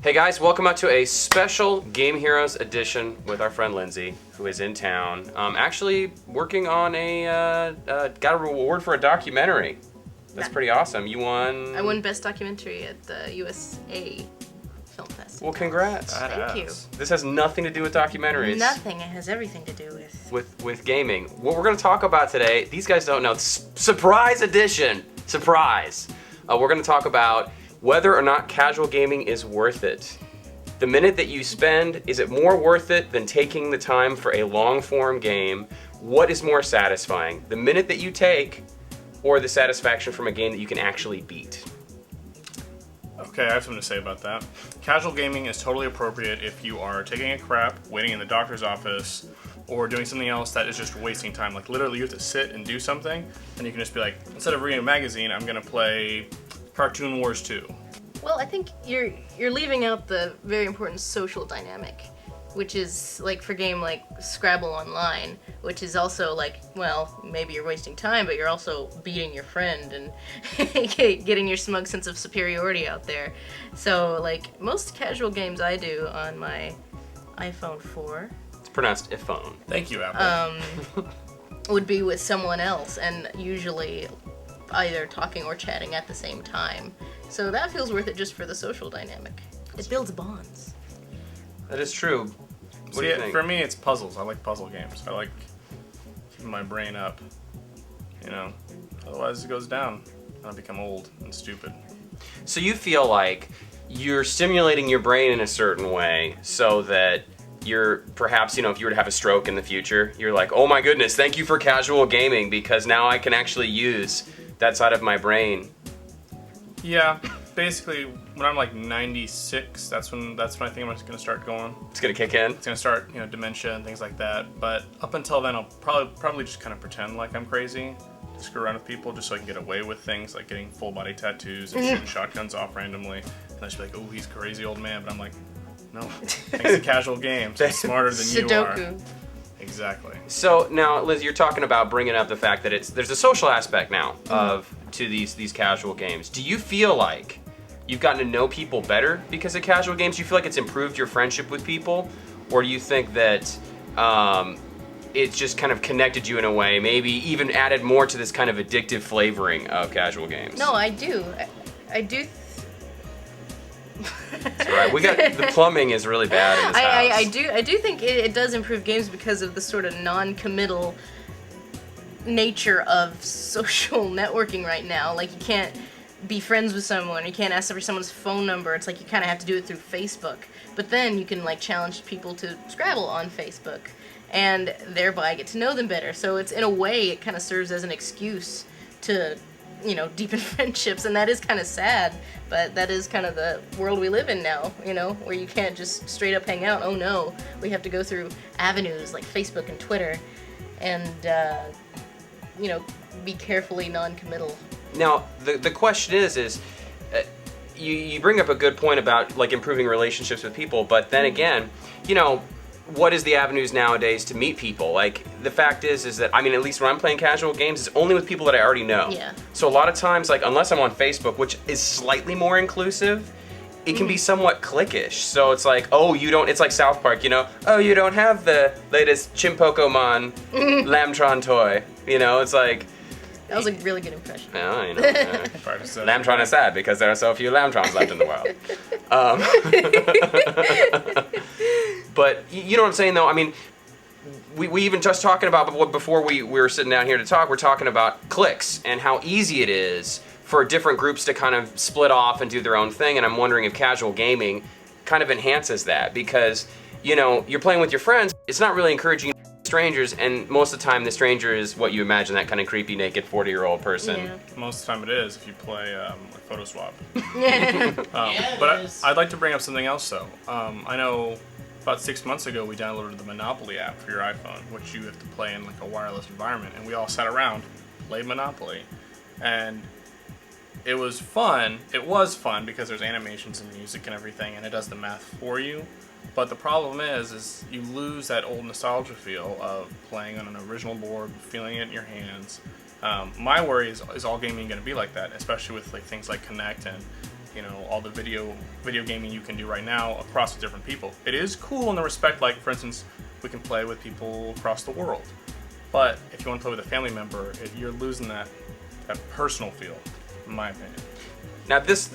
Hey guys, welcome out to a special Game Heroes edition with our friend Lindsay, who is in town. Actually working on got a reward for a documentary. That's pretty awesome. You won... I won Best Documentary at the USA Film Festival. Well, congrats. Thank you. This has nothing to do with documentaries. Nothing. It has everything to do with gaming. What we're going to talk about today, these guys don't know, surprise edition. Surprise. We're going to talk about whether or not casual gaming is worth it. The minute that you spend, is it more worth it than taking the time for a long-form game? What is more satisfying? The minute that you take, or the satisfaction from a game that you can actually beat? Okay, I have something to say about that. Casual gaming is totally appropriate if you are taking a crap, waiting in the doctor's office, or doing something else that is just wasting time. Like literally you have to sit and do something, and you can just be like, instead of reading a magazine, I'm gonna play Cartoon Wars 2. Well, I think you're leaving out the very important social dynamic, which is like for a game like Scrabble Online, which is also like, well, maybe you're wasting time, but you're also beating your friend and getting your smug sense of superiority out there. So like most casual games I do on my iPhone 4. It's pronounced iPhone. Thank you, Apple. Would be with someone else, and usually either talking or chatting at the same time. So that feels worth it just for the social dynamic. It builds bonds. That is true. What do you think? For me, it's puzzles. I like puzzle games. I like keeping my brain up, you know. Otherwise, it goes down, and I become old and stupid. So you feel like you're stimulating your brain in a certain way so that you're perhaps, you know, if you were to have a stroke in the future, you're like, oh my goodness, thank you for casual gaming because now I can actually use that side of my brain. Yeah, basically, when I'm like 96, that's when I think I'm just gonna start going. It's gonna kick in. It's gonna start, you know, dementia and things like that. But up until then, I'll probably just kind of pretend like I'm crazy, just screw around with people, just so I can get away with things like getting full body tattoos and shooting shotguns off randomly. And I just be like, oh, he's a crazy old man. But I'm like, no, thanks to casual games, I'm smarter than you are. Sudoku. Exactly. So now, Liz, you're talking about bringing up the fact that there's a social aspect now to these casual games. Do you feel like you've gotten to know people better because of casual games? Do you feel like it's improved your friendship with people? Or do you think that it's just kind of connected you in a way, maybe even added more to this kind of addictive flavoring of casual games? No, I do. I do. That's right. The plumbing is really bad in this house. I do think it does improve games because of the sort of non-committal nature of social networking right now. Like you can't be friends with someone, you can't ask for someone's phone number. It's like you kind of have to do it through Facebook. But then you can like challenge people to Scrabble on Facebook and thereby get to know them better. So it's in a way it kind of serves as an excuse to, you know, deepen friendships, and that is kind of sad, but that is kind of the world we live in now, you know, where you can't just straight up hang out. Oh no, we have to go through avenues like Facebook and Twitter and, you know, be carefully non-committal. Now, the question is you bring up a good point about like improving relationships with people, but then again, you know, what is the avenues nowadays to meet people? Like, the fact is that, I mean, at least when I'm playing casual games, it's only with people that I already know. Yeah. So a lot of times, like, unless I'm on Facebook, which is slightly more inclusive, it can be somewhat cliquish. So it's like, oh, you don't, it's like South Park, you know? Oh, you don't have the latest Chimpokomon Lambtron toy. You know, it's like... That was a really good impression. Oh, you know. Lambtron is sad because there are so few Lambtrons left in the world. But you know what I'm saying, though? I mean, we even just talking about, before we were sitting down here to talk, we're talking about cliques and how easy it is for different groups to kind of split off and do their own thing. And I'm wondering if casual gaming kind of enhances that because, you know, you're playing with your friends. It's not really encouraging strangers, and most of the time the stranger is what you imagine, that kind of creepy, naked 40-year-old person. Yeah. Most of the time it is if you play like Photo Swap. Yeah. But I'd like to bring up something else, though. I know about 6 months ago we downloaded the Monopoly app for your iPhone, which you have to play in like a wireless environment, and we all sat around, played Monopoly, and it was fun. It was fun because there's animations and music and everything, and it does the math for you. But the problem is you lose that old nostalgia feel of playing on an original board, feeling it in your hands. My worry is all gaming going to be like that, especially with like things like Connect and all the video gaming you can do right now across the different people. It is cool in the respect, like, for instance, we can play with people across the world. But if you want to play with a family member, you're losing that personal feel, in my opinion. Now, this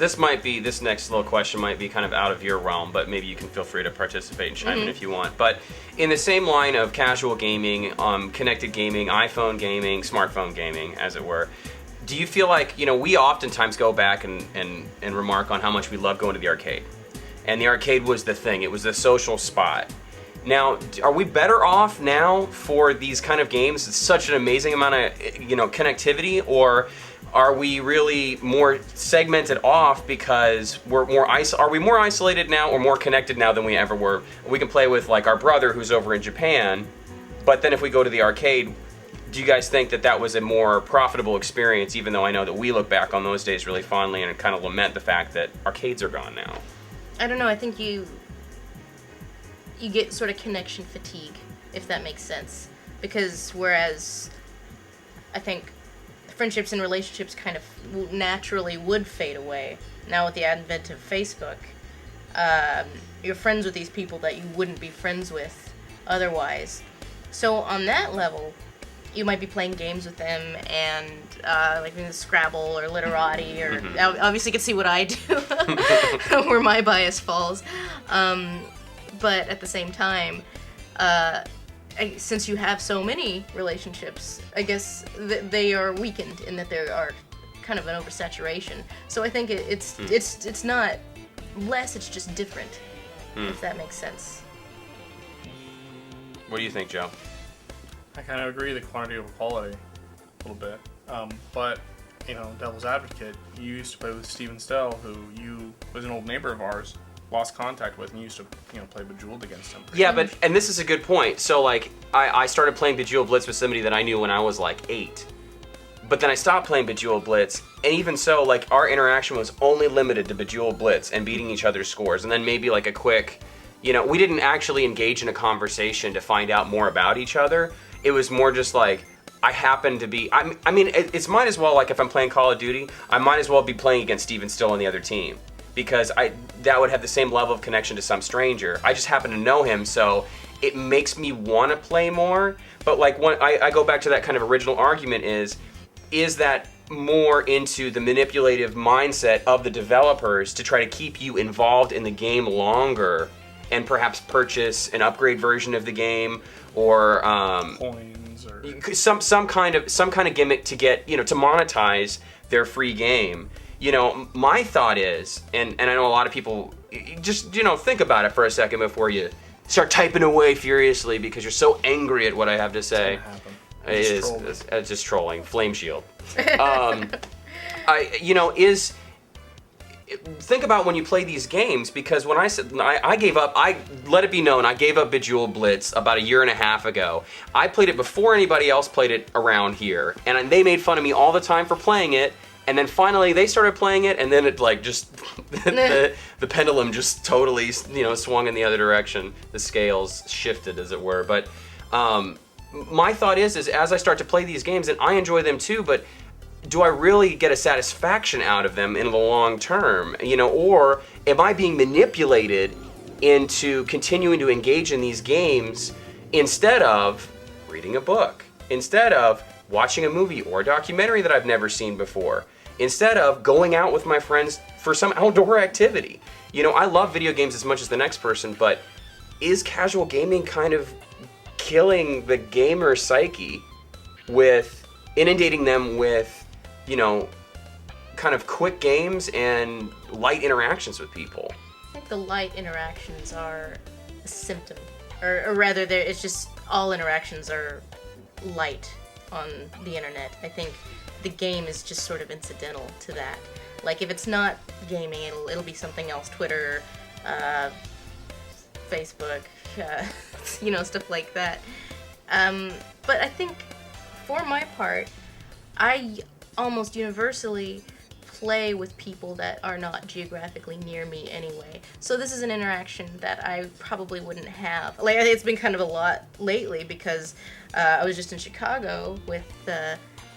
next little question might be kind of out of your realm, but maybe you can feel free to participate and chime in if you want. But in the same line of casual gaming, connected gaming, iPhone gaming, smartphone gaming, as it were, do you feel like, we oftentimes go back and remark on how much we love going to the arcade. And the arcade was the thing. It was the social spot. Now, are we better off now for these kind of games? It's such an amazing amount of, connectivity, or are we really more segmented off because are we more isolated now or more connected now than we ever were? We can play with, like, our brother who's over in Japan, but then if we go to the arcade, do you guys think that was a more profitable experience, even though I know that we look back on those days really fondly and kind of lament the fact that arcades are gone now? I don't know, I think you get sort of connection fatigue, if that makes sense. Because whereas I think friendships and relationships kind of naturally would fade away, now with the advent of Facebook, you're friends with these people that you wouldn't be friends with otherwise. So on that level, you might be playing games with them and like Scrabble or Literati, or obviously you can see what I do, where my bias falls. But at the same time, since you have so many relationships, I guess they are weakened in that there are kind of an oversaturation. So I think it's not less, it's just different, if that makes sense. What do you think, Joe? I kind of agree, the quantity over quality, a little bit. But, devil's advocate, you used to play with Steven Stell, who was an old neighbor of ours, lost contact with, and you used to, play Bejeweled against him. Yeah, and this is a good point. So, like, I started playing Bejeweled Blitz with somebody that I knew when I was, like, 8. But then I stopped playing Bejeweled Blitz, and even so, like, our interaction was only limited to Bejeweled Blitz and beating each other's scores, and then maybe, like, a quick, we didn't actually engage in a conversation to find out more about each other. It was more just like, I happen to be, I mean, it's might as well, like, if I'm playing Call of Duty, I might as well be playing against Steven Still on the other team. Because that would have the same level of connection to some stranger. I just happen to know him, so it makes me want to play more. But, like, when I go back to that kind of original argument is that more into the manipulative mindset of the developers to try to keep you involved in the game longer and perhaps purchase an upgrade version of the game, or coins, or some kind of gimmick to get, to monetize their free game. My thought is, and I know a lot of people, just, think about it for a second before you start typing away furiously because you're so angry at what I have to say. It's just trolling. Flame shield. Think about when you play these games, because when I said I gave up, let it be known, I gave up Bejeweled Blitz about 1.5 years ago. I played it before anybody else played it around here, and they made fun of me all the time for playing it. And then finally they started playing it, and then it, like, just the pendulum just totally, swung in the other direction. The scales shifted, as it were. But my thought is as I start to play these games, and I enjoy them too, but do I really get a satisfaction out of them in the long term? Or am I being manipulated into continuing to engage in these games instead of reading a book, instead of watching a movie or a documentary that I've never seen before, instead of going out with my friends for some outdoor activity? I love video games as much as the next person, but is casual gaming kind of killing the gamer psyche with inundating them with, kind of quick games and light interactions with people? I think the light interactions are a symptom, or rather, it's just all interactions are light on the internet. I think the game is just sort of incidental to that. Like, if it's not gaming, it'll be something else. Twitter, Facebook, stuff like that. But I think, for my part, I almost universally play with people that are not geographically near me anyway. So this is an interaction that I probably wouldn't have. Like, it's been kind of a lot lately because I was just in Chicago with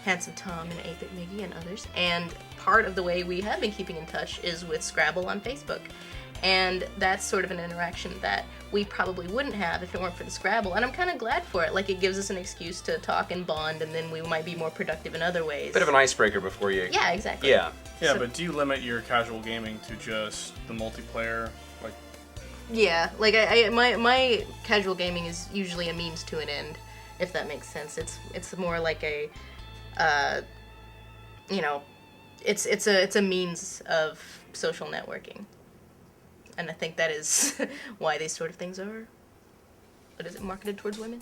Handsome Tom and 8-Bit Miggy and others, and part of the way we have been keeping in touch is with Scrabble on Facebook. And that's sort of an interaction that we probably wouldn't have if it weren't for the Scrabble. And I'm kind of glad for it. Like, it gives us an excuse to talk and bond, and then we might be more productive in other ways. Bit of an icebreaker before you... Yeah, exactly. Yeah. Yeah, So- but do you limit your casual gaming to just the multiplayer? Like, Yeah, like my casual gaming is usually a means to an end, if that makes sense. It's more like a, you know, it's a means of social networking, and I think that is why these sort of things are. What is it, marketed towards women?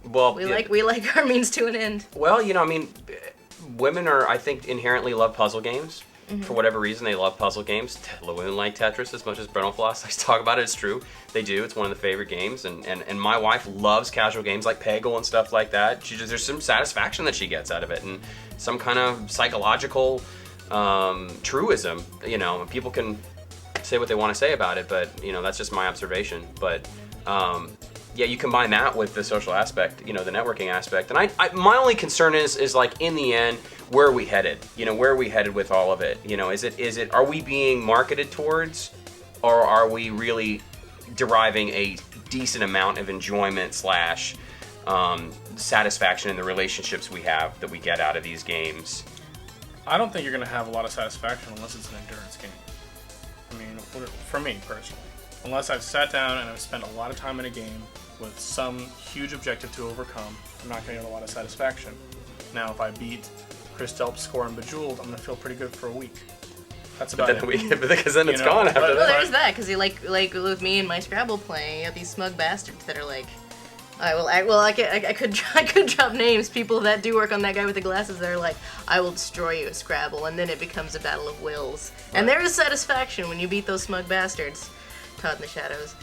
Well, We like our means to an end. Well, you know, I mean, women are, I think, inherently love puzzle games. For whatever reason, they love puzzle games. Women like Tetris as much as Brental Floss likes to talk about it. It's true. They do. It's one of the favorite games. And my wife loves casual games like Peggle and stuff like that. There's some satisfaction that she gets out of it, and some kind of psychological truism. You know, people can say what they want to say about it, but, you know, that's just my observation. But, yeah, you combine that with the social aspect, you know, the networking aspect. And I my only concern is like, in the end, where are we headed? You know, where are we headed with all of it? You know, are we being marketed towards, or are we really deriving a decent amount of enjoyment / satisfaction in the relationships we have that we get out of these games? I don't think you're going to have a lot of satisfaction unless it's an endurance game. I mean, for me personally, unless I've sat down and I've spent a lot of time in a game with some huge objective to overcome, I'm not going to get a lot of satisfaction. Now, if I beat Chris Delp's score in Bejeweled, I'm going to feel pretty good for a week. That's about it. Because then it's gone after but- that. Well, there's that, because like with me and my Scrabble playing, you have these smug bastards that are like, I could drop names. People that do work on that guy with the glasses that are like, I will destroy you at Scrabble, and then it becomes a battle of wills. Right. And there is satisfaction when you beat those smug bastards. Todd in the shadows.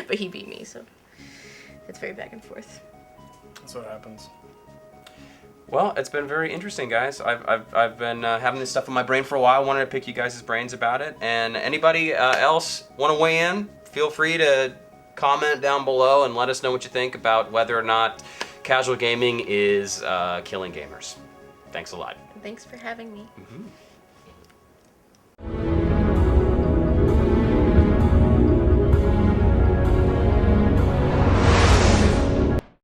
But he beat me, so it's very back and forth. That's what happens. Well, it's been very interesting, guys. I've been having this stuff in my brain for a while. I wanted to pick you guys' brains about it. And anybody else want to weigh in? Feel free to comment down below and let us know what you think about whether or not casual gaming is killing gamers. Thanks a lot. Thanks for having me. Mm-hmm.